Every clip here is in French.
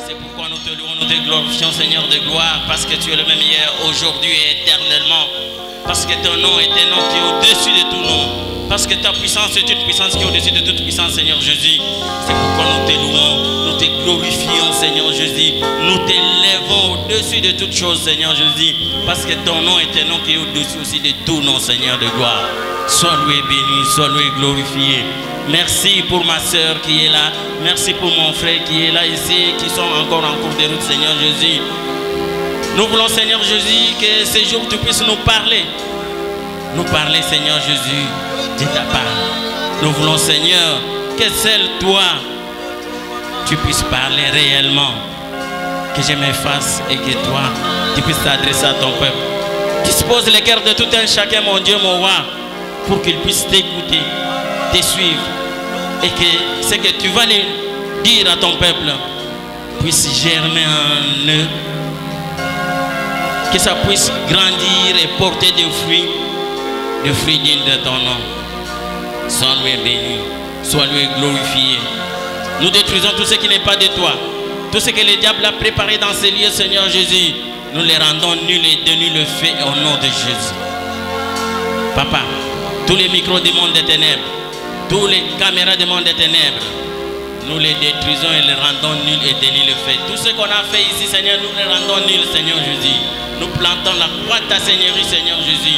C'est pourquoi nous te louons, nous te glorifions, Seigneur de gloire, parce que tu es le même hier, aujourd'hui et éternellement. Parce que ton nom est un nom qui est au-dessus de tout nom. Parce que ta puissance est une puissance qui est au-dessus de toute puissance, Seigneur Jésus. C'est pourquoi nous te louons, nous te glorifions, Seigneur Jésus. Nous t'élèvons au-dessus de toutes choses, Seigneur Jésus. Parce que ton nom est un nom qui est au-dessus aussi de tout nom, Seigneur de gloire. Sois loué, béni, sois loué, glorifié. Merci pour ma soeur qui est là. Merci pour mon frère qui est là ici, qui sont encore en cours de route, Seigneur Jésus. Nous voulons, Seigneur Jésus, que ces jours tu puisses nous parler. Nous parler, Seigneur Jésus, de ta part. Nous voulons, Seigneur, que seul toi, tu puisses parler réellement. Que je m'efface et que toi, tu puisses t'adresser à ton peuple. Dispose les cœurs de tout un chacun, mon Dieu, mon roi, pour qu'il puisse t'écouter, te suivre et que ce que tu vas dire à ton peuple puisse germer en eux, que ça puisse grandir et porter des fruits dignes de ton nom. Sois-lui béni, sois-lui glorifié. Nous détruisons tout ce qui n'est pas de toi, tout ce que le diable a préparé dans ces lieux, Seigneur Jésus. Nous les rendons nuls et dénués le fait au nom de Jésus. Papa, tous les micros du monde des ténèbres, tous les caméras du monde des ténèbres, nous les détruisons et les rendons nuls et dénués le fait. Tout ce qu'on a fait ici, Seigneur, nous les rendons nuls, Seigneur Jésus. Nous plantons la croix de ta Seigneurie, Seigneur Jésus,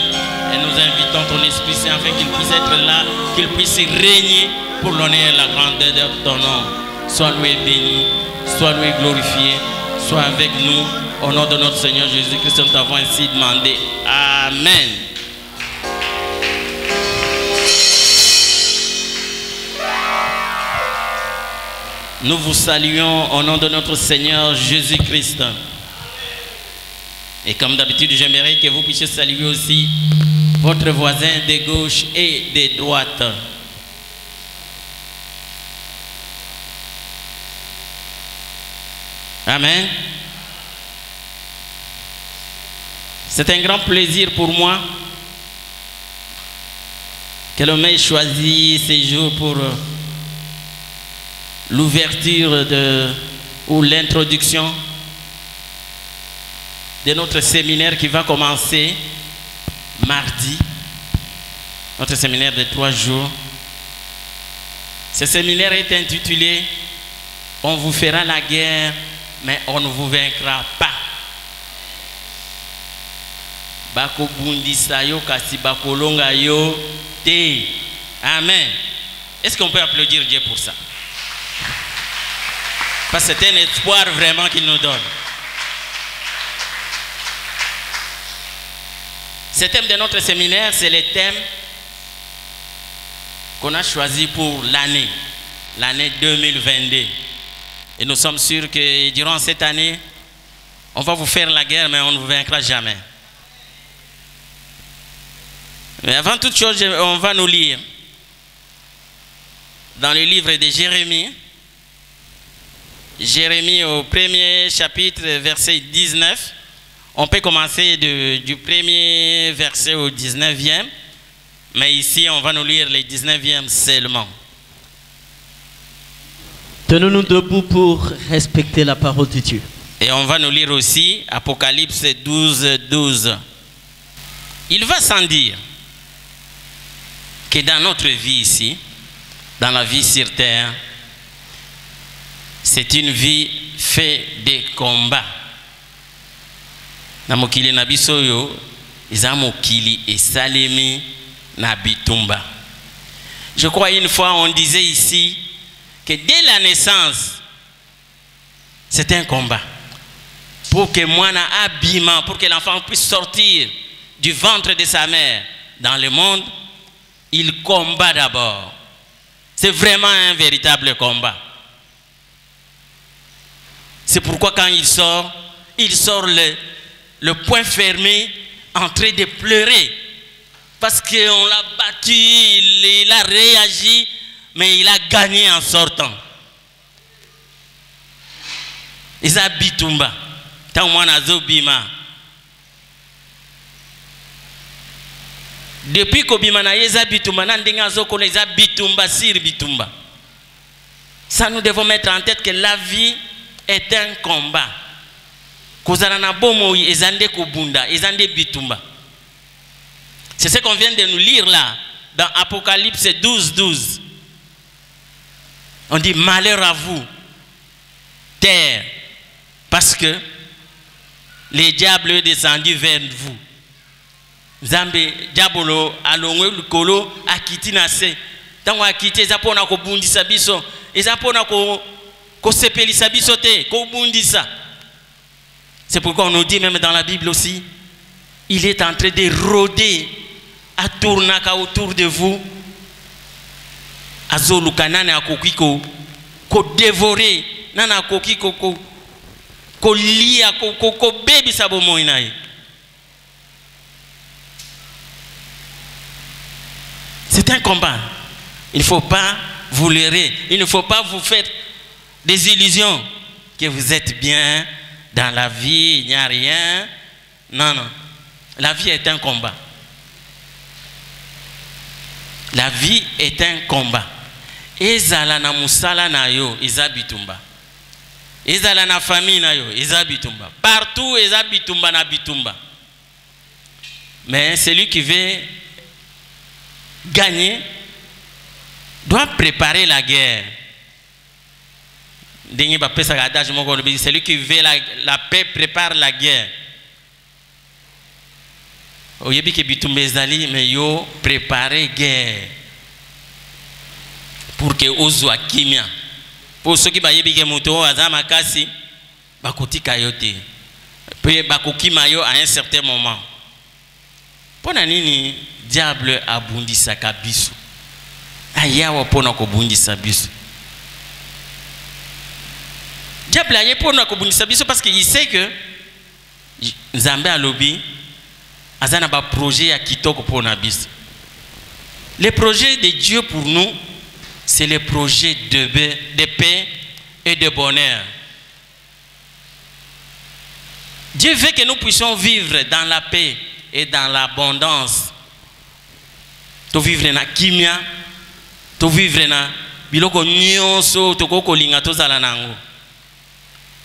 et nous invitons ton Esprit Saint afin qu'il puisse être là, qu'il puisse régner pour l'honneur et la grandeur de ton nom. Sois-lui béni, sois-lui glorifié, sois avec nous. Au nom de notre Seigneur Jésus-Christ, nous t'avons ainsi demandé. Amen. Nous vous saluons au nom de notre Seigneur Jésus-Christ. Et comme d'habitude, j'aimerais que vous puissiez saluer aussi votre voisin de gauche et de droite. Amen. C'est un grand plaisir pour moi que l'on m'ait choisi ces jours pour l'ouverture ou l'introduction de notre séminaire qui va commencer mardi. Notre séminaire de 3 jours. Ce séminaire est intitulé « On vous fera la guerre, mais on ne vous vaincra pas ». Bako bundisa yo kasi bakolonga yo te. Amen. Est-ce qu'on peut applaudir Dieu pour ça? Parce que c'est un espoir vraiment qu'il nous donne. Ce thème de notre séminaire, c'est le thème qu'on a choisi pour l'année 2022. Et nous sommes sûrs que durant cette année, on va vous faire la guerre, mais on ne vous vaincra jamais. Mais avant toute chose, on va nous lire dans le livre de Jérémie. Jérémie au premier chapitre, verset 19. On peut commencer du premier verset au 19e. Mais ici, on va nous lire les 19e seulement. Tenons-nous debout pour respecter la parole de Dieu. Et on va nous lire aussi Apocalypse 12, 12. Il va sans dire que dans notre vie ici, dans la vie sur terre, c'est une vie faite de combats. Na mokili na biso yo, iza mokili esalemi na bitumba. Je crois une fois on disait ici que dès la naissance, c'est un combat. Pour que mwana abima, pour que l'enfant puisse sortir du ventre de sa mère dans le monde, il combat d'abord. C'est vraiment un véritable combat. C'est pourquoi quand il sort le poing fermé, en train de pleurer. Parce qu'on l'a battu, il a réagi, mais il a gagné en sortant. Isa bitumba. Tant mwana zo bima. Depuis que na yeza bitumba, nandinga zo kone za bitumba sir bitumba. Ça nous devons mettre en tête que la vie est un combat. Kozana bomo ezande kubunda, ezande bitumba. C'est ce qu'on vient de nous lire là dans Apocalypse 12, 12. On dit malheur à vous, terre, parce que les diables est descendu vers vous. Zambe diabolo alongwe lukolo akiti na se. Tango akiti ezapona ko bundisa biso, ezapona ko sepelisa biso te, ko bundisa. C'est pourquoi on nous dit même dans la Bible aussi, il est en train de rôder à tourner autour de vous. Azolukanane akokiko ko dévorer nana kokiko ko lia ko baby sabo moinaye. C'est un combat. Il ne faut pas vous l'aurez. Il ne faut pas vous faire des illusions que vous êtes bien dans la vie, il n'y a rien. Non, non. La vie est un combat. La vie est un combat. Ezala na musala na yo, eza bitumba. Ezala na famille na yo, eza bitumba. Partout, eza bitumba na bitumba. Mais celui qui veut gagner doit préparer la guerre. Celui qui veut la paix prépare la guerre. Oyebi ke bitumba ezali, mais yo préparer guerre. Pour que ozwa kimia. Pour ceux qui bayebi ke moto azama kasi bakotika yote. Puis bakokima yo à un certain moment. Pona nini diable abundisa kabiso. Ayawa pona ko bundisa biso. Diable aye pona ko bundisa biso parce qu'il sait que Nzambe alobi azana ba projet ya kitoko pona biso. Les projets de Dieu pour nous, c'est les projets de paix et de bonheur. Dieu veut que nous puissions vivre dans la paix et dans l'abondance. To vivre na kimia, to vivre na biloko nyonso to kokolinga to zala nango.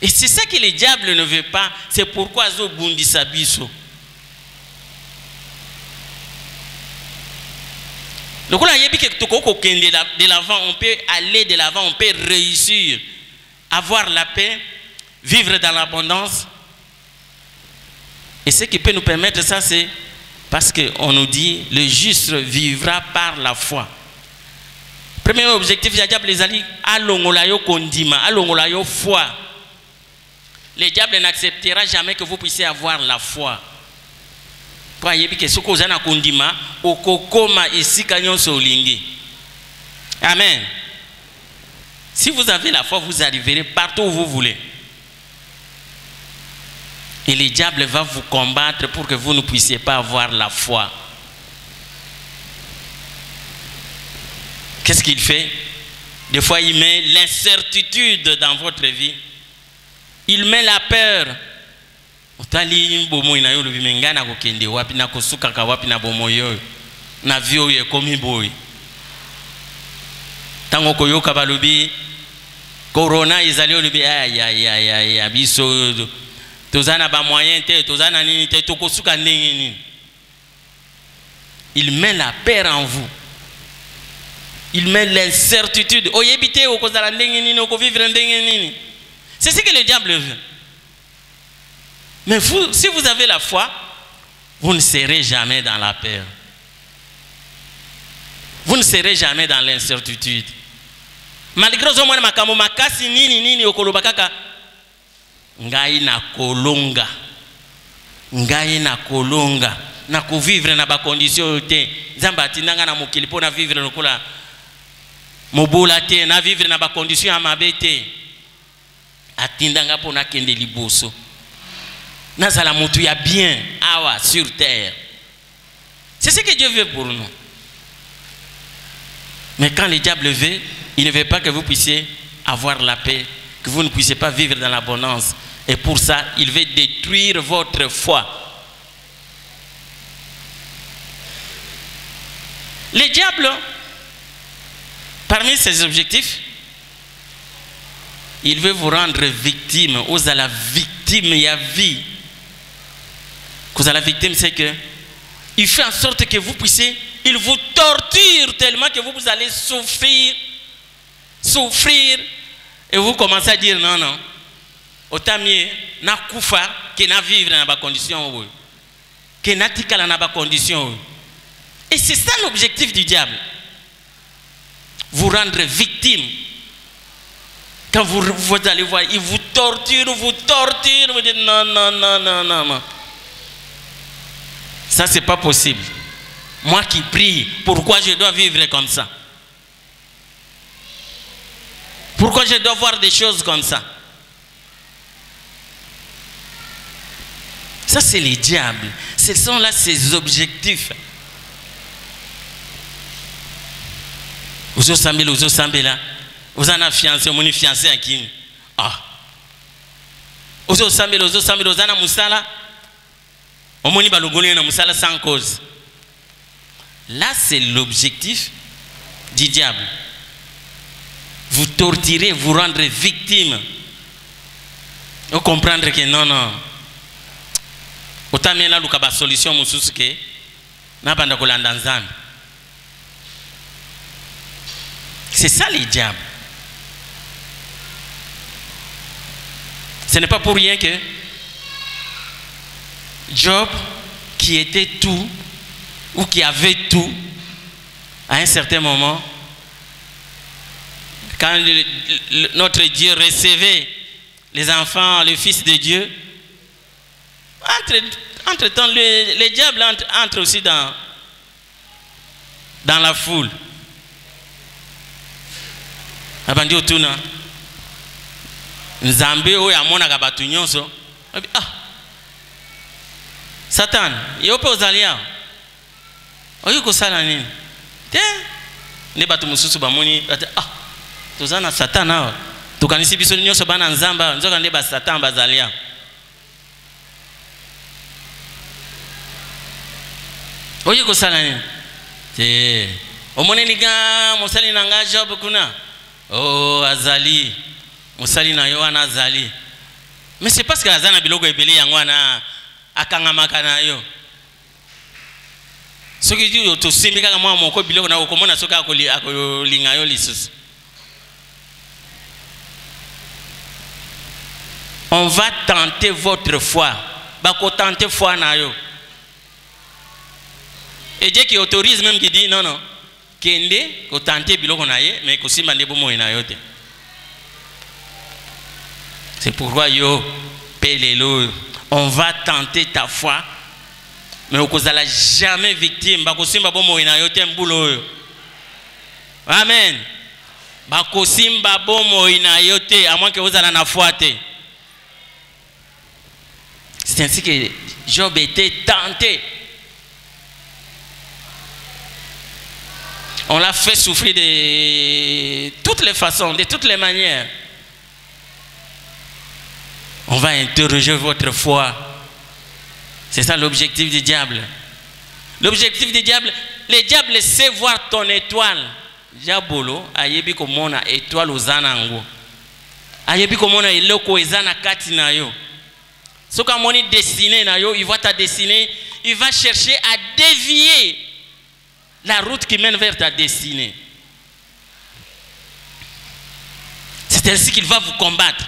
Et c'est ça que le diable ne veut pas, c'est pourquoi zo bundisa biso. Donc là, de l'avant, on peut aller de l'avant, on peut réussir, avoir la paix, vivre dans l'abondance. Et ce qui peut nous permettre ça, c'est parce qu'on nous dit, le juste vivra par la foi. Premier objectif, il y a diable les alliés, allongolayo kondima, allongolayo foi. Le diable n'acceptera jamais que vous puissiez avoir la foi. Amen. Si vous avez la foi, vous arriverez partout où vous voulez. Et le diable va vous combattre pour que vous ne puissiez pas avoir la foi. Qu'est-ce qu'il fait? Des fois, il met l'incertitude dans votre vie. Il met la peur. Otali bomo ina yo lubimenga na kokende wapi na kosuka ka wapi na bomo yo na vio ye komi boy tango koyoka balubi corona izali lubi ya biso tozana ba moyen te tozana nini te tokosuka ndenge nini. Il met la peur en vous. Il met l'incertitude. Oyebite okozala ndenge nini okovivre ndenge nini. C'est ce que le diable veut. Mais vous, si vous avez la foi, vous ne serez jamais dans la peur. Vous ne serez jamais dans l'incertitude. Malgré ce moment, makamo makasi nini nini okolobakaka ngai na kolonga. Ngai na kolonga. Na ko vivre na ba condition te. Nzamba tinanga na mokili pona vivre lokola mobola te na vivre na ba condition ya mabete. Atindanga pona kende liboso. Nazala mutu ya bien awa sur terre. C'est ce que Dieu veut pour nous. Mais quand le diable veut, il ne veut pas que vous puissiez avoir la paix, que vous ne puissiez pas vivre dans l'abondance. Et pour ça, il veut détruire votre foi. Le diable, parmi ses objectifs, il veut vous rendre victime. Aux à la victime, il y a vie. Cause à la victime, c'est que il fait en sorte que vous puissiez, il vous torture tellement que vous allez souffrir, et vous commencez à dire non, non. Autant mieux, na koufa, que na vivre dans ma condition, que na tikala dans ma condition. Et c'est ça l'objectif du diable. Vous rendre victime. Quand vous allez voir, il vous torture, vous dites non, non, non, non, non, non. Ça, c'est pas possible. Moi qui prie, pourquoi je dois vivre comme ça? Pourquoi je dois voir des choses comme ça? Ça, c'est les diables. Ce sont là ses objectifs. Vous avez là. Vous avez fiancé, vous avez fiancé à qui? Ah. Vous avez musala. Vous avez musala sans cause. Là, c'est l'objectif du diable. Vous torturer, vous rendre victime. Vous comprendre que non, non. Autant là, il y a une solution, c'est ça les diables. Ce n'est pas pour rien que Job, qui était tout, ou qui avait tout, à un certain moment, quand notre Dieu recevait les enfants, le Fils de Dieu, entre-temps, les diables entrent aussi dans la foule. Abandi otuna Nzambe oyo amonaka batu nyonso. Ah, Satan, yope ozalia. Oyo kosala nini? Te ne batu mususu bamoni ah, tozana Satan awa. Tokanisi biso nyonso bana nzamba, nzoka nde ba Satan bazalia. Oyo kosala nini? Te omoni nga mosali nanga Job kuna. Oh, Azali. Mosali na yo wana Azali. Mais c'est parce que Azana biloko ebele yango wana akangamaka na yo. Soki tu to simbika kama mwa moko biloko na okomona soka akolinga yo lisusu. On va tenter votre foi. Bako tenter foi na yo. Et Dieu qui autorise même qui dit non non. Kende ko tenter biloko na ye mais ko simba ndebo mo na yo te. C'est pourquoi yo pelelo on va tenter ta foi mais on kozala jamais victime ba ko simba bomo na yo te mbulo yo. Amen. Ba ko simba bomo na yo te à moins que vous allez na foi te. C'est ainsi que Job était tenté. On l'a fait souffrir de toutes les façons, de toutes les manières. On va interroger votre foi. C'est ça l'objectif du diable. L'objectif du diable, le diable sait voir ton étoile. Diabolo, ayebi komona étoile ozanango. Ayebi komona eloko ezana kati na yo. Ce qu'on moni destiné na yo, il va ta destiner, il va chercher à dévier la route qui mène vers ta destinée. C'est ainsi qu'il va vous combattre.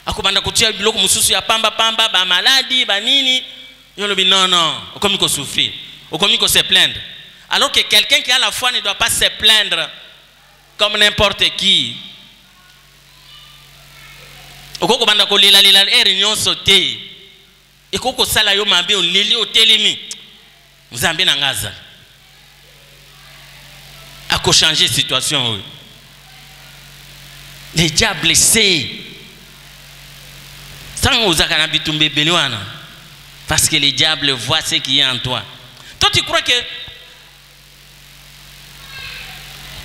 Akobanda kotia biloko mususu ya pamba pamba ba maladie ba nini yolobi non non okomi ko souffrir okomi ko se plaindre alors que quelqu'un qui a la foi ne doit pas se plaindre comme n'importe qui. Okoko banda ko lela nyonso te ekoko sala yo mabe oleli otelemi Nzambe na ngaza à changer la situation. Les diables sait. Sans oser kanabitumbe beluana. Parce que les diables voient ce qui est en toi. Toi tu crois que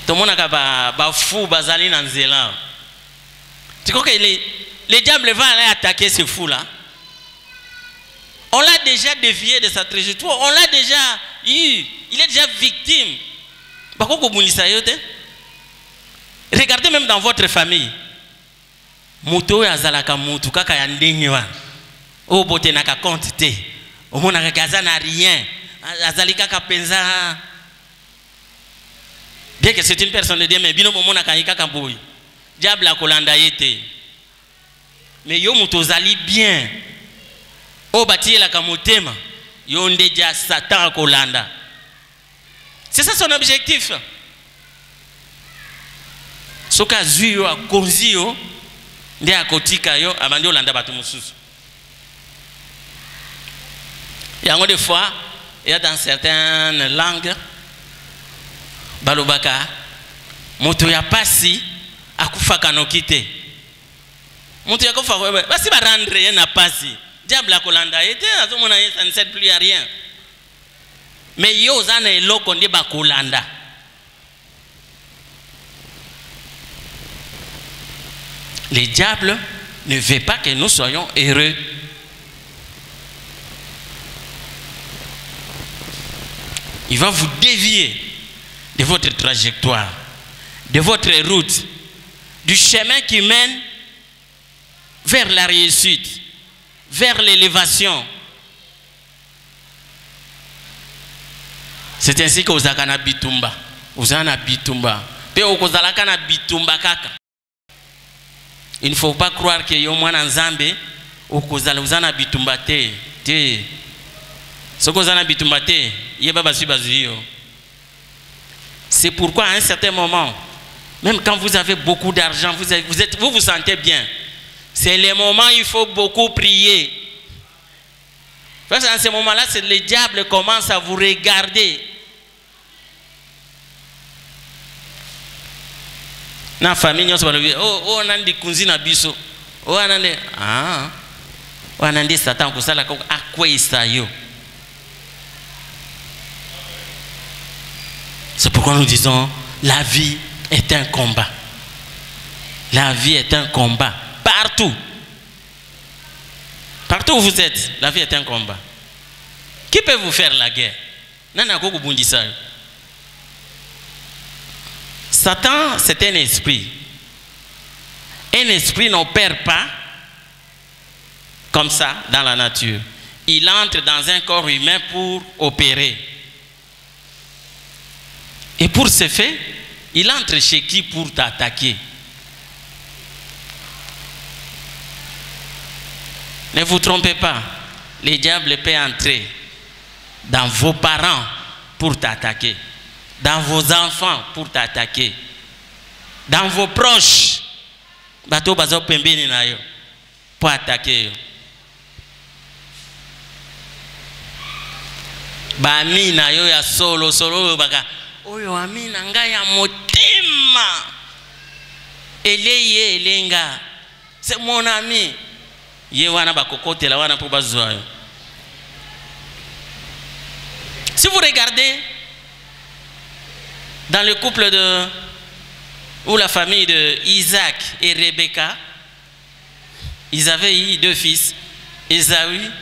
tout le monde a fou bazali dans zela. Tu crois que les diables vont aller attaquer ce fou là? On l'a déjà dévié de sa trajectoire. On l'a déjà eu. Il est déjà victime. Regardez même dans votre famille. Moto azalaka mutu kaka ya ndenge wa. O bote naka compte te. O mona kaza na rien. Azalika ka penza. Bien que c'est une personne de Dieu mais bino mona kayika ka boy. Diable a kolanda yete. Mais yo moto zali bien. O bati la kamotema. Yo ndeja Satan kolanda. C'est ça son objectif. Soka zuyo a konzio nde akotika yo abandi olanda batu mususu. Yango des fois, il y a dans certaines langues balobaka moto ya pasi akufa kanokite. Moto ya kufa basi barandre ye na pasi. Diable akolanda ete azomona ye ça ne sert plus à rien. Mais yo zana eloko nde bakolanda. Le diable ne veut pas que nous soyons heureux. Il va vous dévier de votre trajectoire, de votre route, du chemin qui mène vers la réussite, vers l'élévation. C'est ainsi que vous avez un bitumba. Vous avez un bitumba. Il ne faut pas croire que yo mwana nzambe okozala uzana bitumba te. Soko uzana bitumba te, yeba basu bazuyo. C'est pourquoi à un certain moment, même quand vous avez beaucoup d'argent, vous vous sentez bien. C'est le moment où il faut beaucoup prier. Parce qu'à ce moment-là, le diable commence à vous regarder. Na famille, on a des cousines à biso. On a des on a des Satan qui sala à quoi il s'aille. C'est pourquoi nous disons la vie est un combat. La vie est un combat. Partout. Partout où vous êtes, la vie est un combat. Qui peut vous faire la guerre? Satan, c'est un esprit. Un esprit n'opère pas comme ça dans la nature. Il entre dans un corps humain pour opérer. Et pour ce fait, il entre chez qui pour t'attaquer? Ne vous trompez pas, le diable peut entrer dans vos parents pour t'attaquer, dans vos enfants pour t'attaquer, dans vos proches, pour attaquer. Bami na yo ya solo baka oyo amina nga ya motima eleye elenga, c'est mon ami. Si vous regardez dans le couple ou la famille de Isaac et Rebecca, ils avaient eu deux fils, Ésaü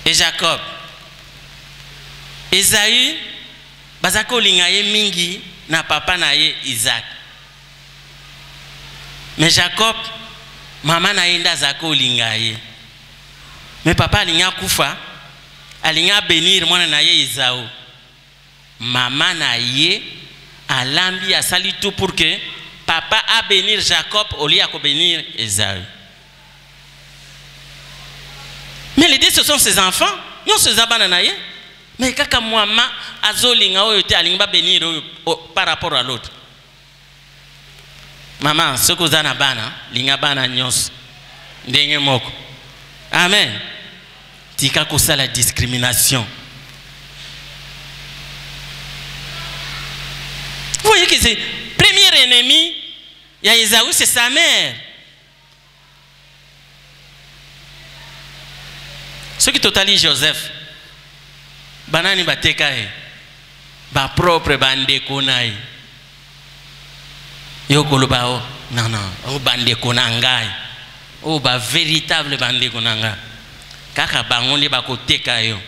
et Jacob. Ésaü, bazako lingaye mingi na papa naye Isaac. Mais Jacob, maman na yenda zako lingaye. Mais papa alinga kufa, alinga bénir mwana na ye Esau. Maman na ye alambi asali tout pour que papa a bénir Jacob au lieu de bénir Esau. Mais les deux ce sont ses enfants, non ses abananaye. Mais kaka maman azolinga oyote alinga bénir par rapport à l'autre. Maman, ce que vous avez bana, linga bana nyos, ndenge moko. Amen. Tika kosa la discrimination. Vous voyez que c'est le premier ennemi, il y a Esaü, c'est sa mère. Ce qui totalise Joseph, banani batekae, ba propre bandeko nae. Yo kolobao, non, o bande konangai, o ba véritable bande konanga. Kaka bangonde ba koteka yo.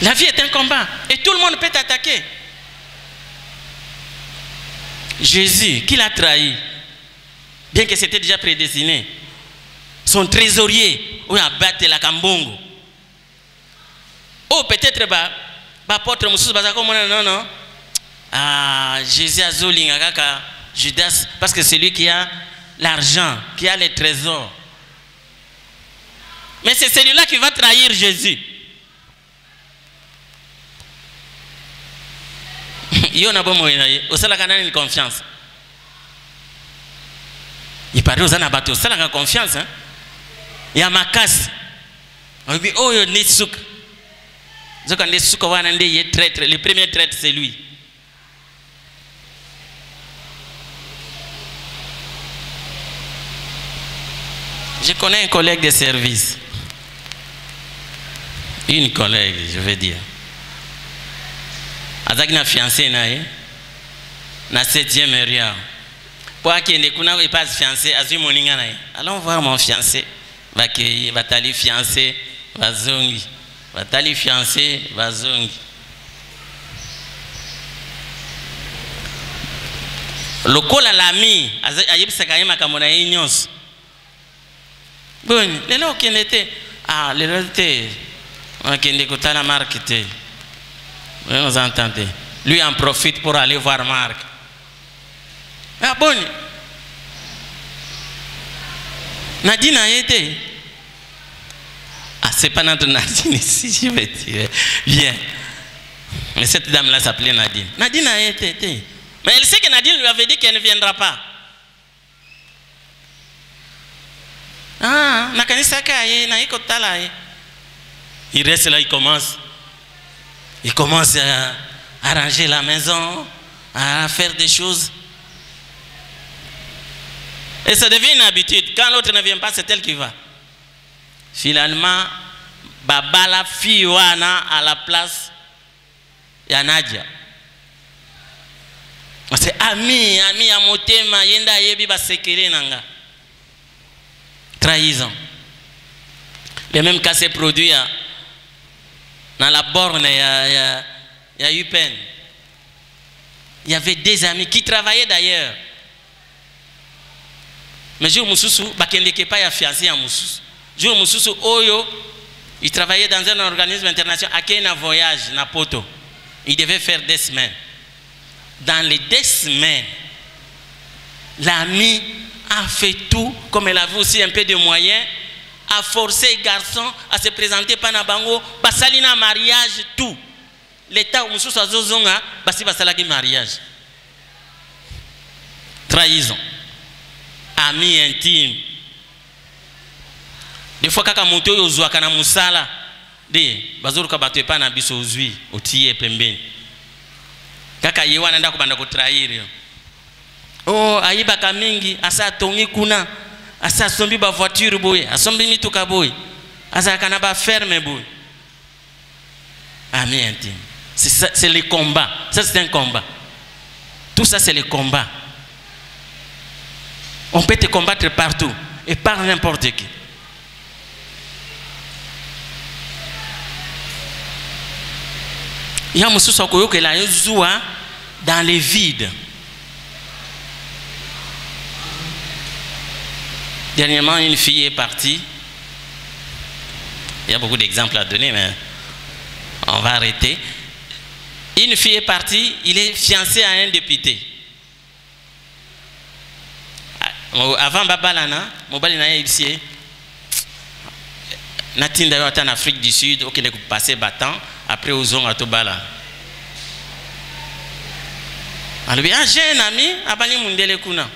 La vie est un combat et tout le monde peut t'attaquer. Jésus, qui l'a trahi, bien que c'était déjà prédestiné, son trésorier, on a battu la Kambongo. Oh, peut-être, apôtre Moussous, non. Ah, Jésus a zoling à Judas, parce que c'est lui qui a l'argent, qui a les trésors. Mais c'est celui-là qui va trahir Jésus. Il y a une confiance. Il paraît aux anabatos, ça la confiance. Il y a ma casse. On dit, oh, il y a des sucres. Le premier traître, c'est lui. Je connais un collègue de service. Une collègue, je veux dire. azaki na fiancé naye na 7e area po akende kuna ko pas fiancé azui moninga naye allons voir mon fiancé bakeye batali fiancé bazongi batali fiancé bazongi lokola l'ami ayebisaka ye makambo na ye nyonso boni lelo okende te lelo te okende kotala Marc te vous entendez lui en profite pour aller voir Marc boni Nadine a été c'est pas notre Nadine ici je vais dire bien mais cette dame là s'appelait Nadine. Nadine a été mais elle sait que Nadine lui avait dit qu'elle ne viendra pas. Il reste là, il commence à arranger la maison, à faire des choses. Et ça devient une habitude. Quand l'autre ne vient pas, c'est elle qui va. Finalement, Baba la fille wana à la place de Nadia. C'est ami à motema yenda yebi ba sekele nanga. Trahison. Le même cas s'est produit dans la borne, il y a eu peine. Il y avait des amis qui travaillaient d'ailleurs. Mais jour mususu bakendeke pa ya fiancé en mususu. Jour mususu oyo il travaillait dans un organisme international à un voyage na poto. Il devait faire des semaines. Dans les 2 semaines, l'ami a fait tout, comme elle avait aussi un peu de moyens, a forcé les garçons à se présenter Panabango, Basalina mariage, tout. L'État où nous sommes à Zozonga, Basalaki mariage. Trahison. Ami intime. Des fois, quand on a joué à Moussala, des bazuru kabatwe pa na biso uzwi otie pembeni. Kaka yewa nanda kubanda kutrahiri. Oh ayibaka mingi asa tongi kuna asa sombi ba voiture boy asombi mituka boy asa kana ba ferme boy. Ami intime. C'est le combat. Ça c'est un combat. Tout ça c'est le combat. On peut te combattre partout et par n'importe qui. Il y a un soussakoyo qui a joué dans les vides. Dernièrement, une fille est partie. Il y a beaucoup d'exemples à donner, mais on va arrêter. Une fille est partie, il est fiancé à un député. Avant Babalana, Mobalina ici, Natine d'ailleurs en Afrique du Sud, ok, il est passé battant. Après, aux ongs à Tobala. Alors, j'ai un ami, Abani Mundele Kuna.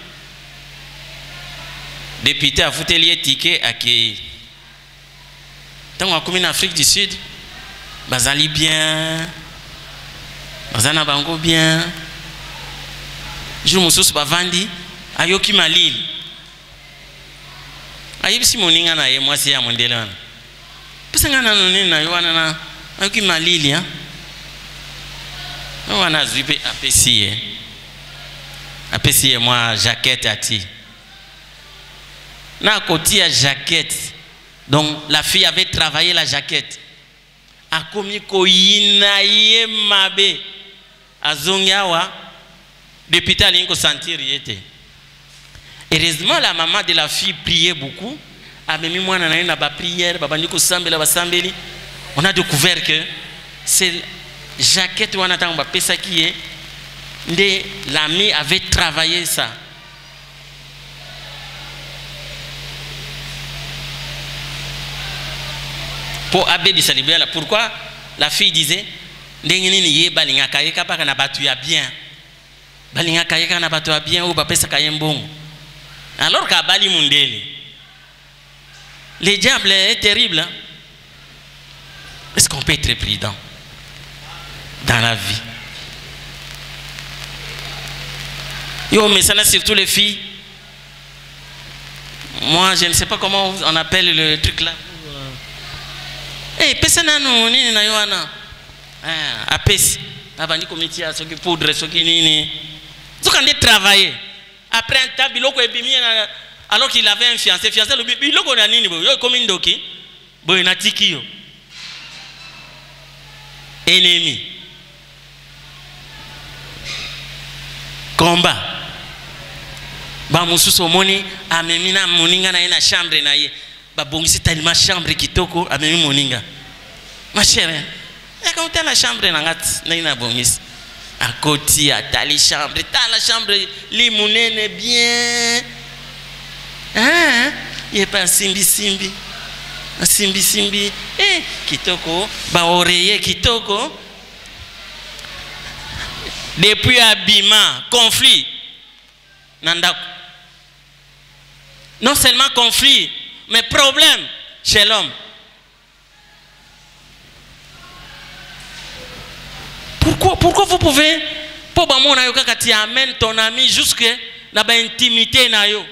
Député a foutu les tickets à qui. Tant qu'on a commis en Afrique du Sud, Bazali bien, Bazana Bango bien, je me suis bavandi, Ayoki Malil. Ayib si moninga na ye, moi c'est à Mundele. Parce que na yoana Ayoki Malili, hein? On a zuipé apprécié moi jaquette à ti. Na côté à jaquette. Donc la fille avait travaillé la jaquette. A komi ko yinaye mabe. Azongawa depuis tali ko sentir yete. Heureusement la maman de la fille priait beaucoup. A même moi na na ba prière, baba ndiko sambela ba sambeli. On a découvert que c'est jaquette ou anatanga pesa qui est l'ami avait travaillé ça. Pour Abbé Bissalibéala, pourquoi la fille disait Ndengeni ye balinga kayeka pa kana batu ya bien. Balinga kayeka na batu ya bien ou ba pesa kayembongo. Alors qu'Abali Mundele. Le diable est terrible. Hein? Est-ce qu'on peut être prudent dans la vie? Yo, mais ça là surtout les filles. Moi, je ne sais pas comment on appelle le truc là. Eh, pesa na no ni na yoana. Ah, apesi. abandi komitia soki poudre soki nini. Zokande travailler. Après un temps biloko ebimi alors qu'il avait un fiancé le biloko na nini boyo comme ndoki boyo na tiki yo. Ennemi. Combat. Ba mususu moni amemina moninga na ye na chambre na ye. Ba bongisi tellement chambre kitoko amemi moninga. Ma chère, ya quand la chambre na ngat na ina bongisi. À côté à tali chambre, la chambre li munene bien. Hein? Il pas simbi simbi. Simbi simbi. Eh kitoko, ba oreiller kitoko. Depuis abîmement, conflit. Nanda. Non seulement conflit, mais problème chez l'homme. Pourquoi vous pouvez pour mon ayo kaka tu amènes ton ami jusque dans l'intimité nayo.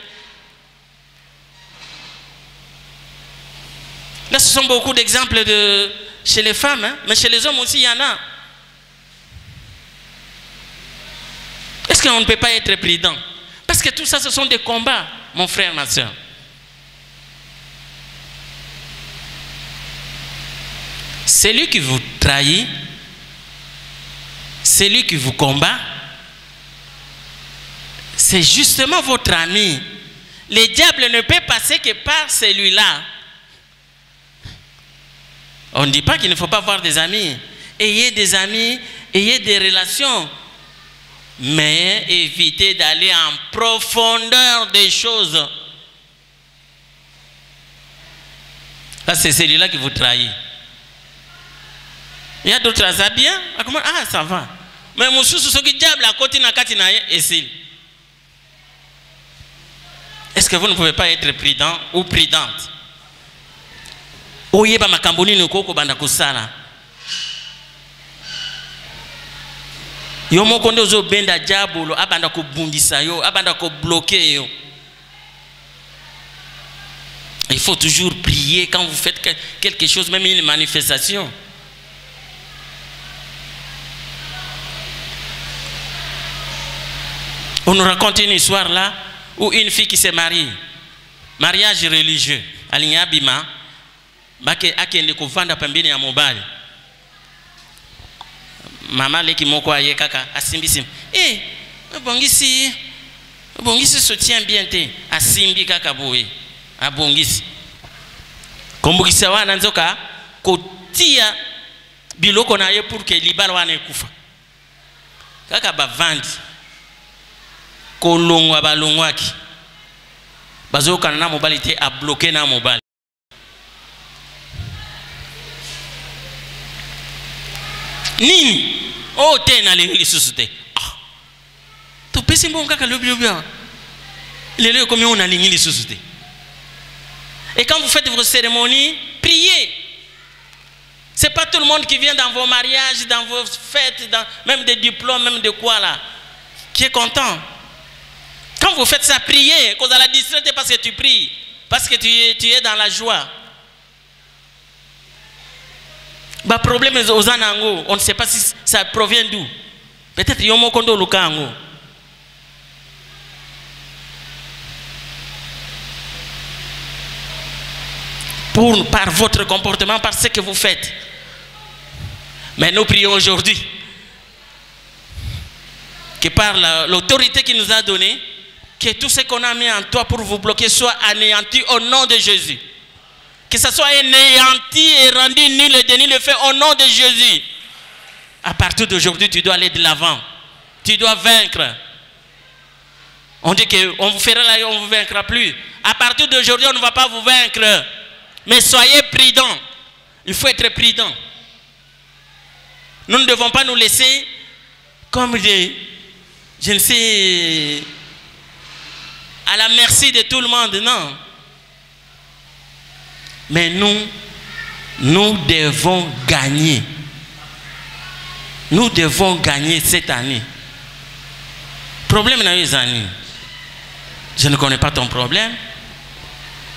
Là ce sont beaucoup d'exemples de chez les femmes, hein? Mais chez les hommes aussi il y en a. Est-ce qu'on ne peut pas être prudent? Parce que tout ça, ce sont des combats, mon frère, ma soeur. Celui qui vous trahit, celui qui vous combat, c'est justement votre ami. Le diable ne peut passer que par celui-là. On ne dit pas qu'il ne faut pas avoir des amis. Ayez des amis, ayez des relations. Mais évitez d'aller en profondeur des choses. Là, c'est celui-là qui vous trahit. Il y a d'autres à bien. Ah, ça va. Mais mon sous ce qui diable à côté na katina est-il? Est-ce que vous ne pouvez pas être prudent ou prudente? Oyeba makamboni nokoko banda kusala. Yo moko ndo zo benda diabolo abanda ko bundisa yo abanda ko bloquer yo. Il faut toujours prier quand vous faites quelque chose, même une manifestation. On nous raconte une histoire là où une fille qui s'est mariée, mariage religieux, alinya bima, bake akende kuvanda pembeni ya mobali. Mama leki moko aye kaka asimbi. Bongisi se tient bien te asimbi kaka boye abongisi. Kombukisa wana nzoka kotia biloko na ye pour que libala wana ekufa. Kaka bavandi kolongwa balongwaki. Bazoka na mobali te a bloquer na mobali. Nini? Oh, t'es dans les sociétés. Ah. Tu peux simbo kaka lobi bien. Les lieux comme on a les sociétés. Et quand vous faites vos cérémonies, priez. C'est pas tout le monde qui vient dans vos mariages, dans vos fêtes, dans même des diplômes, même de quoi là, qui est content. Quand vous faites ça, priez. Cause à la distraite parce que tu pries, parce que tu es dans la joie. Bah problème aux anango, on ne sait pas si ça provient d'où. Peut-être yomo kondo lukango. Par votre comportement, par ce que vous faites. Mais nous prions aujourd'hui que par l'autorité qu'il nous a donnée, que tout ce qu'on a mis en toi pour vous bloquer soit anéanti au nom de Jésus. Que ça soit anéanti et rendu nul et déni le fait au nom de Jésus. À partir d'aujourd'hui, tu dois aller de l'avant. Tu dois vaincre. On dit qu'on vous fera là et on ne vous vaincra plus. À partir d'aujourd'hui, on ne va pas vous vaincre. Mais soyez prudents. Il faut être prudent. Nous ne devons pas nous laisser comme des, je ne sais, à la merci de tout le monde, non. Mais nous devons gagner. Nous devons gagner cette année. Problème dans les années. Je ne connais pas ton problème.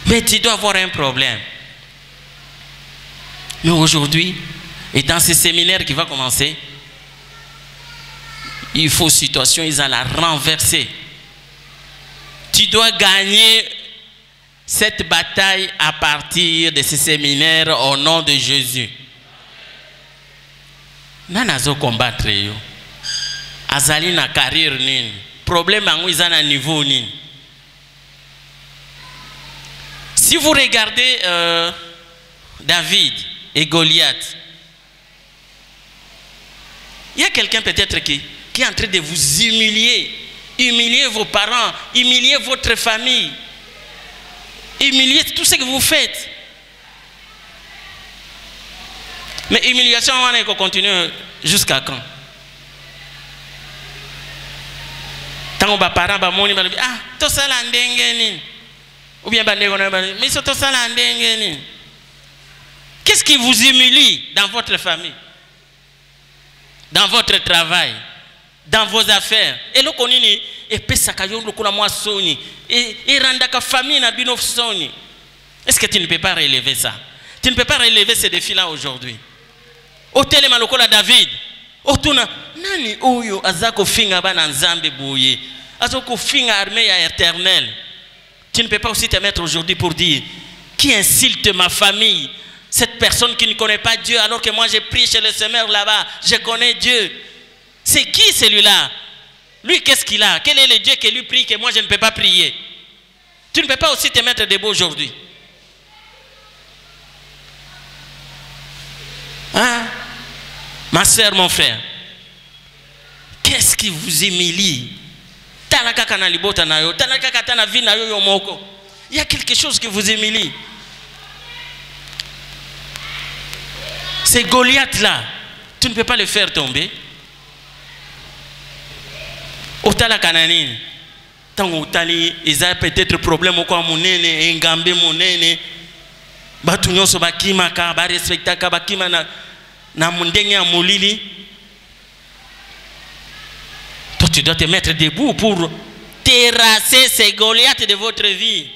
Mais tu dois avoir un problème. Mais aujourd'hui, et dans ce séminaire qui va commencer, il faut situation, ils allaient renverser. Tu dois gagner cette bataille à partir de ce séminaire au nom de Jésus. Nanazo combattre yo. Azali na carrière nini. Problème ango izana niveau nini. Si vous regardez David et Goliath, il y a quelqu'un peut-être qui est en train de vous humilier vos parents, humilier votre famille, humilier tout ce que vous faites. Mais humiliation, on va continuer jusqu'à quand? Tant que parents ba moni ba ah to sala ndenge nini ou bien ba ndeko na ba mais to sala ndenge nini. Qu'est-ce qui vous humilie dans votre famille, dans votre travail, dans vos affaires? Et le konini et pesaka yo lokula mwa soni et randaka famille na bino soni. Est-ce que tu ne peux pas relever ça? Tu ne peux pas relever ces défis-là aujourd'hui. Hôtel Malokola David, Otuna, nani oyo azako finga bana nzambe bouye, azako finga armée éternelle. Tu ne peux pas aussi te mettre aujourd'hui pour dire qui insulte ma famille, cette personne qui ne connaît pas Dieu alors que moi j'ai prié chez le Seigneur là-bas, je connais Dieu. C'est qui celui-là? Lui, qu'est-ce qu'il a? Quel est le Dieu qui lui prie que moi je ne peux pas prier? Tu ne peux pas aussi te mettre debout aujourd'hui. Hein? Ma soeur, mon frère, qu'est-ce qui vous humilie? Il y a quelque chose qui vous humilie. C'est Goliath là. Tu ne peux pas le faire tomber. Otala kananini. Tango otali, ils ont peut-être problème au quoi monene, engambe monene. Batu nyonso bakima ka ba respecta ka bakima na mundenge ya molili. Toi tu dois te mettre debout pour terrasser ces Goliaths de votre vie.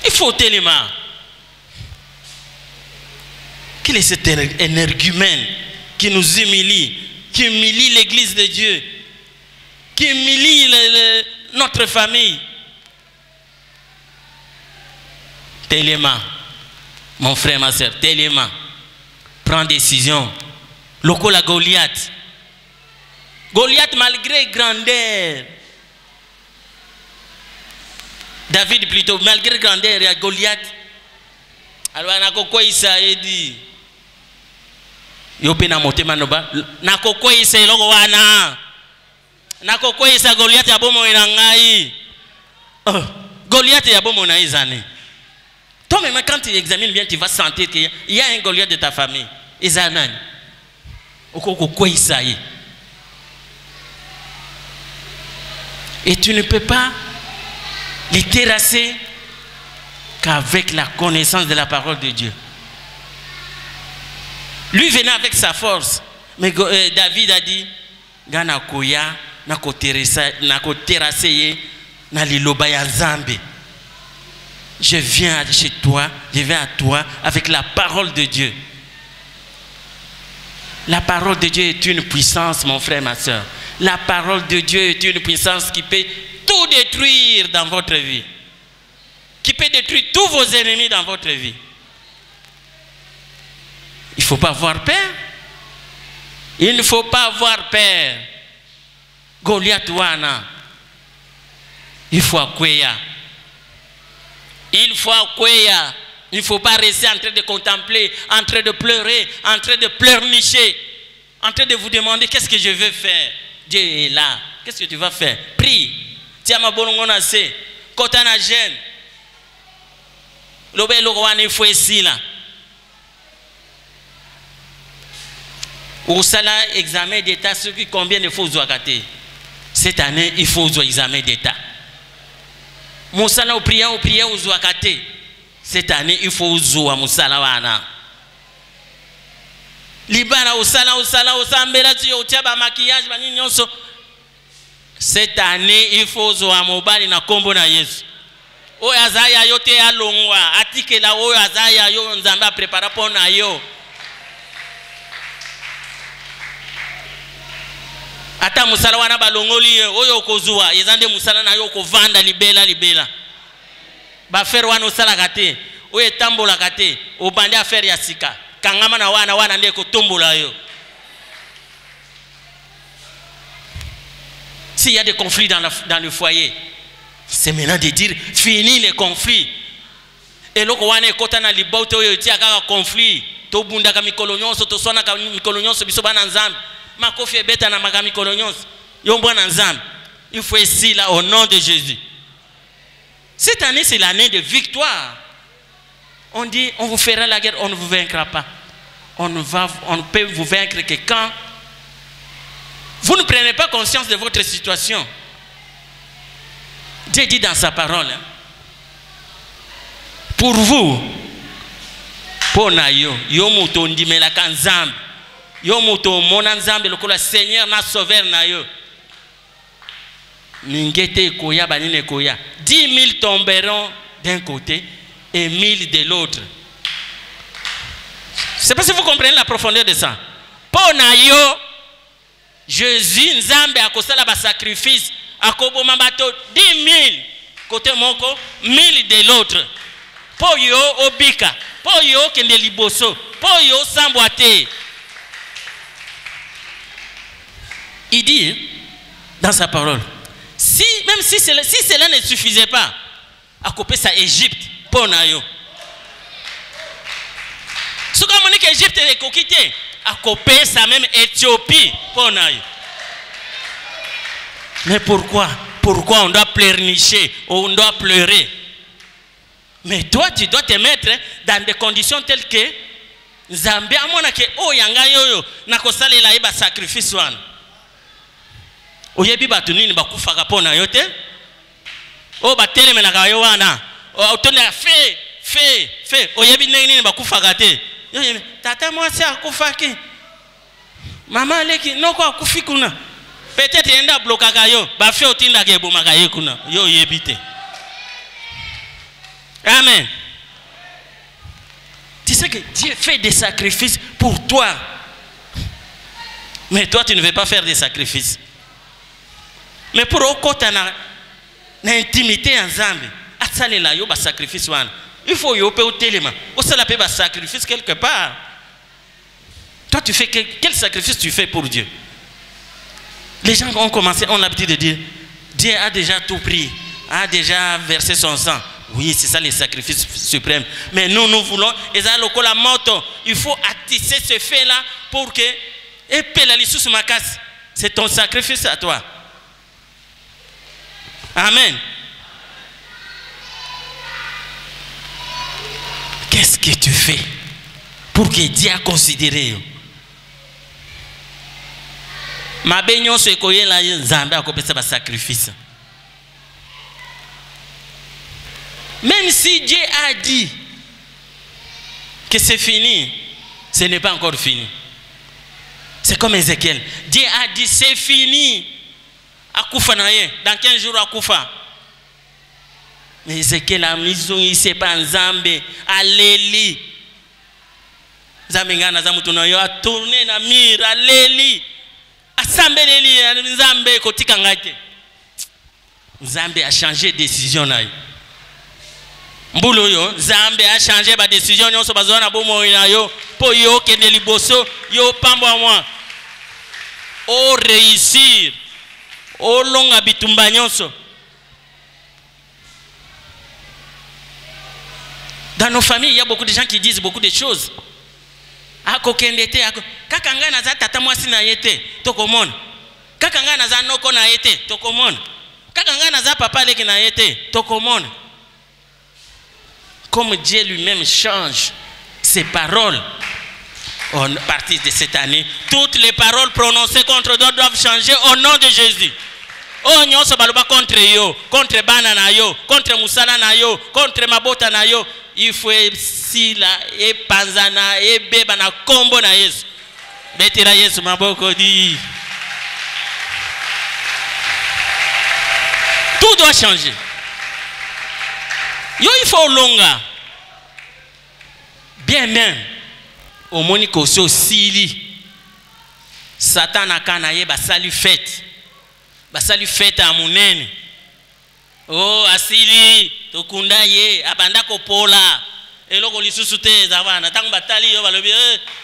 Il faut tellement. Quel est cet énergumène qui nous humilie, qui humilie l'église de Dieu, qui humilie notre famille? Téléma, mon frère, ma soeur, Téléma, prends décision. Loco la Goliath. Goliath malgré grandeur. David plutôt, malgré grandeur, il y a Goliath. Alors, on a quoi il s'est dit? Yope na motema noba. Na koko isa iloko wana. Na koko isa Goliath ya bomo inangai. Goliath ya bomo na izane. Toi même quand tu examines bien, tu vas sentir qu'il y a un Goliath de ta famille. Izanan. Et tu ne peux pas les terrasser qu'avec la connaissance de la parole de Dieu. Lui venait avec sa force. Mais David a dit, Gana koya, nako terrasser, na liloba ya Nzambe. Je viens chez toi, je viens à toi avec la parole de Dieu. La parole de Dieu est une puissance, mon frère, ma soeur. La parole de Dieu est une puissance qui peut tout détruire dans votre vie. Qui peut détruire tous vos ennemis dans votre vie. Il ne faut pas avoir peur. Il ne faut pas avoir peur. Goliath wana. Il faut accueillir. Il faut accueillir. Il ne faut pas rester en train de contempler, en train de pleurer, en train de pleurnicher, en train de vous demander qu'est-ce que je veux faire. Dieu est là. Qu'est-ce que tu vas faire? Prie. Tiens ma bonne c'est quand on a jeune. L'obé l'orouane il faut ici là. Au salaire examen d'état, ceux qui combien il faut zouagater. Cette année il faut un examen d'état. Mon salaire au prière au zouagater. Cette année, il faut jouer à Moussalawana. Libana au sambela tu au tiaba maquillage bani nyonso. Cette année, il faut jouer à Mobali na kombo na Yesu. O azaya yote ya longwa, atike la o azaya yo nzamba prépara pour na yo. ata musala wana balongoli oyo kozwa ezande musala na yo kovanda libela ba faire wana osala te oyo etambola te obande affaire ya sika kangama na wana nde kotombola yo. S'il y a des conflits dans le foyer, c'est maintenant de dire fini les conflits. Et loko wana ekota na libote oyo tia kaka conflit to bunda ka mikolo nyonso to sona ka mikolo nyonso biso bana nzambe makofi ebeta na maka mikolo nyonso yo mbona nzambe. Il faut ici là au nom de Jésus. Cette année c'est l'année de victoire. On dit on vous fera la guerre, on ne vous vaincra pas. On ne peut vous vaincre que quand vous ne prenez pas conscience de votre situation. Dieu dit dans sa parole, hein, pour vous, pour nayo, yo muto ndimela kanzambe, yo muto mona nzambe lokola Seigneur na sauveur nayo. Ningete koya banine koya. 10 000 tomberont d'un côté et 1000 de l'autre. C'est parce que vous comprenez la profondeur de ça. Pour nayo, Jésus nzambe akosala ba sacrifice akoboma bato 10 000 côté moko 1000 de l'autre. Po yo obika, po yo kende liboso, po yo samboate. Il dit dans sa parole, même si cela ne suffisait pas, à couper sa Égypte, po na yo. Ce qu'on m'a dit qu'Égypte est coquille, à couper sa même Éthiopie, po na yo. Mais pourquoi on doit pleurnicher, on doit pleurer? Mais toi, tu dois te mettre dans des conditions telles que Zambé amona ke o yanga yoyo na kosale la iba sacrifice wana. Oyebi batu nini bakufaka pona yote? O batele menaka yo wana. O tone fe oyebi nini bakufaka te. Tata mwasi akufaki. Mama leki noko akufi kuna. Peut-être yenda blokaka yo, ba fe otinda ke bomaka ye kuna. Yo yebite. Amen. Tu sais que Dieu fait des sacrifices pour toi. Mais toi, tu ne veux pas faire des sacrifices. Mais pour okota na intimité ensemble, atsalela yo ba sacrifice wana. Il faut yo pe otelema. Osala pe ba sacrifice quelque part. Toi, tu fais quel sacrifice tu fais pour Dieu? Les gens ont l'habitude de dire Dieu a déjà tout pris, a déjà versé son sang. Oui, c'est ça les sacrifices suprêmes. Mais nous voulons, il faut attiser ce fait-là pour que, c'est ton sacrifice à toi. Amen. Qu'est-ce que tu fais pour que Dieu a considéré? Ma bénion se koye la nzambe a kopesa ba sacrifice. Même si Dieu a dit que c'est fini, ce n'est pas encore fini. C'est comme Ézéchiel. Dieu a dit c'est fini. Akoufa naye. Dans 15 jours akoufa. Mais Ézéchiel a mis il sait pas nzambe. Alléli. Nzambe ngana zamutu na yo a tourné na mire. Alléli. Asambeleli nzambe kotika ngate. Nzambe a changé de décision naye. Mbulu yo, Zambe a changé ma décision, yon so bazona bomo yo, po yo kende liboso, yo pambo a moi. O réussir, o longa bitumba nyonso. Dans nos familles, il y a beaucoup de gens qui disent beaucoup de choses. Ako kende te, ako kakanga na za tata mwasi na yete, tokomona. Kakanga na za noko na yete, tokomona. Kakanga na za papa leki na yete, tokomona. Comme Dieu lui-même change ses paroles à partir de cette année, toutes les paroles prononcées contre d'autres doivent changer au nom de Jésus. Oh, nous sommes contre yo, contre banana yo, contre musala na yo, contre mabota na yo. Il faut sila et panzana et beba na kombo na Yesu. Betira Yesu maboko di. Tout doit changer. Yo il faut longa. Bien même. Au monique aussi sili. Satan akanaye basali fête. Basali fête à monene. Oh asili tokunda ye abanda kopola. Eloko lisusu te zavana tango batali yo balobi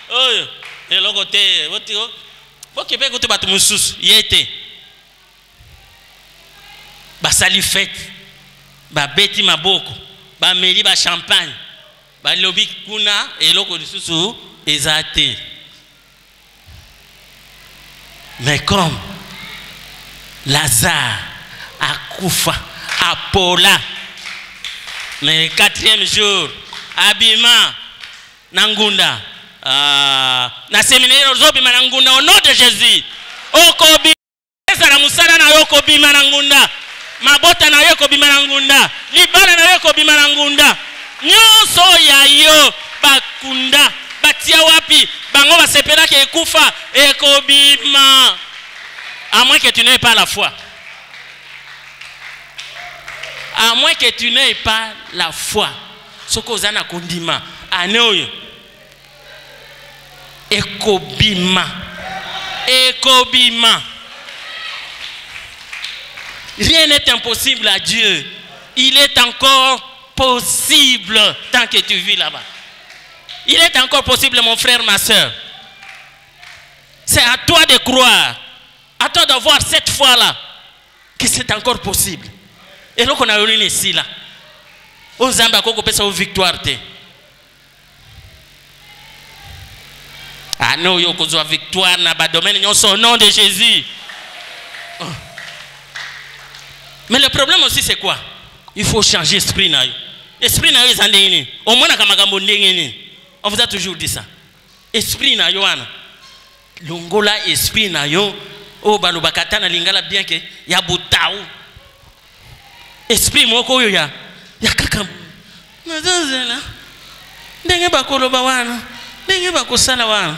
oyo eloko te botiko bokepe kote batu mususu yete. Basali fête. Babeti maboko. Bameli ba champagne. Balobi kuna eloko lisusu ezate. Mais comme Lazare a Koufa, a Paula, mais le 4e jour, Abima, Nangunda, na séminaire Zobima Nangunda, au nom de Jésus, Okobi, Ezara Musara na Yokobi Manangunda, Mabota na Yokobi Manangunda, Libana na Yokobi Manangunda, Nyoso ya yo, Bakunda, Batia wapi, Bango va sepela ke Koufa, Ekobima. À moins que tu n'aies pas la foi. À moins que tu n'aies pas la foi. Ce que vous avez kondima. Anoyo. Ekobima. Ekobima. Rien n'est impossible à Dieu. Il est encore possible tant que tu vis là-bas. Il est encore possible, mon frère, ma soeur. C'est à toi de croire. À toi d'avoir cette foi-là, que c'est encore possible. Et là, on a eu ici là. Aux Zambia, on peut faire une victoire. Ah non, il y a une victoire dans le domaine, au nom de Jésus. Oh. Mais le problème aussi, c'est quoi? Il faut changer l'esprit. L'esprit n'a pas été. Au moins, on vous a toujours dit ça. Esprit n'a pas été. L'ongola esprit n'a pas été. Oh balobakata na lingala bien que ya butaou esprit moko yo ya kaka nazana ndenge bakoloba wana ndenge bakosala wana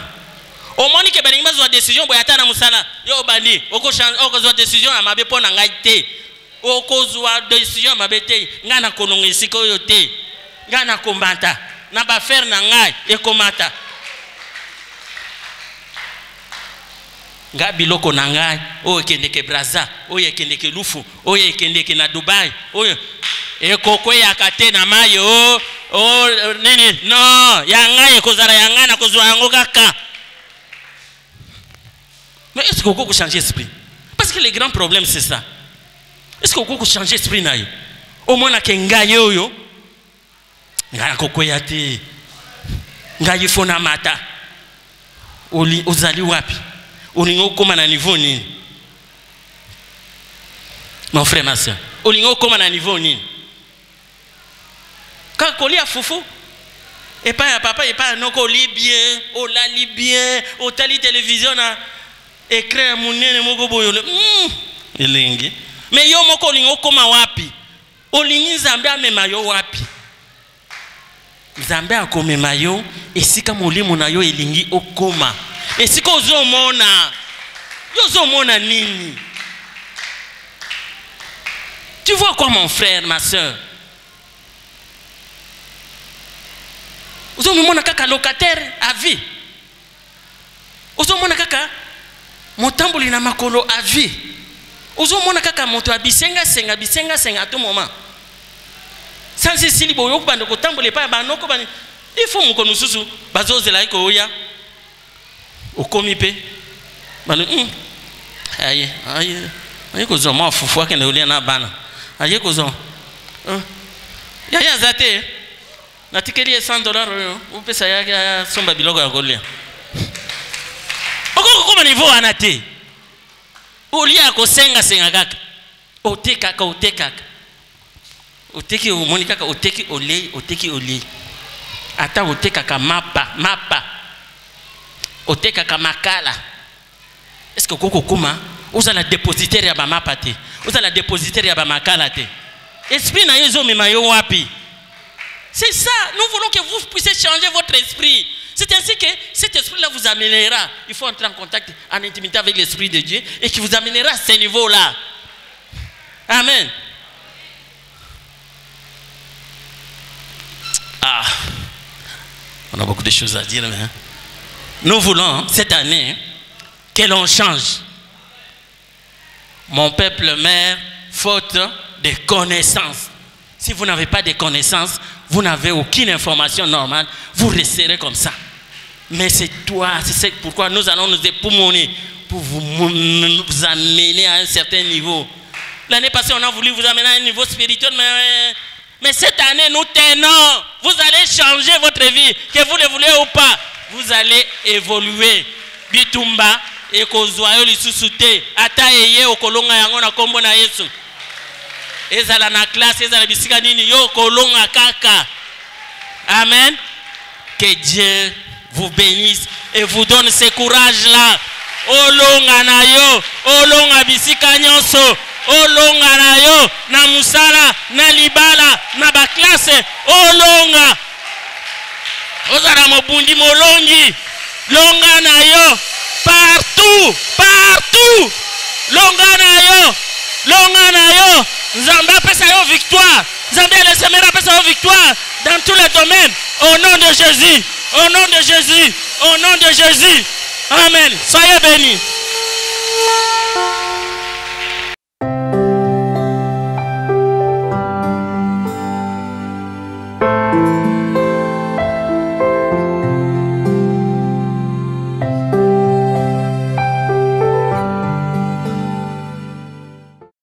omoni ke balingi bazwa décision boyata na musala yo bandi okozwa décision ya mabe pona ngai te okozwa décision ya mabe te nga na kolonga esika oyo te nga na kombata na ba faire na ngai ekomata nga biloko na ngai oyo ekendeke Brazza oyo ekendeke Lufu oyo ekendeke na Dubai oyo ekokweyaka te na mai o nini no ya ngai ekozala ya ngai na kozwa yango kaka. Mais est-ce qu'on peut changer l'esprit? Parce que le grand problème c'est ça. Est-ce qu'on peut changer l'esprit na yo au moins ke ngai oyo nga kokweya te ngai fona mata ozali wapi olingo koma na niveau nini? Mon frère, ma soeur, olingo koma na niveau nini? Quand kolia foufou et pas ya papa et pas noko li bien, o la li bien, o tali télévision na écran munene moko boyo elengi. Mais yo moko olingo koma wapi? Olingi Nzambe amema yo wapi? Nzambe akomema yo esika molimo na yo elingi okoma. Et si qu'on zomona, yo zomona nini? Tu vois quoi, mon frère, ma soeur? Zomona kaka locataire à vie. Zomona kaka motamboli na makolo à vie. Zomona kaka moto abisenga senga à tout moment. Sans si boyo bando ko tamboli pa banoko bani. Il faut moko nususu bazozela iko oya. Okomi pe bano aye kozo ma fufu akende olia na bana aye kozo ya zate na tikeli $100 upesa ya somba biloko ya kolia okoko koma niveau anate olia ko senga kaka oteka oteki omoni kaka oteki olei ata oteka ka mapa oteka kamakala. Est-ce que koko kuma oza la dépositaire ya ba mapate oza la dépositaire ya ba makala te esprit na yezo mema yo wapi? C'est ça, nous voulons que vous puissiez changer votre esprit. C'est ainsi que cet esprit-là vous amènera. Il faut entrer en contact, en intimité avec l'esprit de Dieu et qui vous amènera à ce niveau-là. Amen. Ah, on a beaucoup de choses à dire, mais nous voulons cette année que l'on change. Mon peuple meurt faute de connaissances. Si vous n'avez pas de connaissances, vous n'avez aucune information normale, vous resterez comme ça. Mais c'est toi, c'est pourquoi nous allons nous époumoner pour vous amener à un certain niveau. L'année passée, on a voulu vous amener à un niveau spirituel, mais cette année, nous tenons. Vous allez changer votre vie, que vous le voulez ou pas. Vous allez évoluer. Bitumba, ekozwayo lisusute, ata eye okolonga yango na kombo na Yesu. Ezala na classe, ezala bisika nini yo kolonga kaka. Amen. Que Dieu vous bénisse et vous donne ce courage-là. Olonga na yo, olonga bisika nyonso, olonga na yo, na musala, na libala, na ba classe, olonga. Ozara mobundi molongi, longa na yo, partout, partout, longa na yo, longa na yo. Nzambe apesa yo victoire, Nzambe lesemera apesa yo victoire dans tous les domaines. Au nom de Jésus, au nom de Jésus, au nom de Jésus. Amen. Soyez bénis.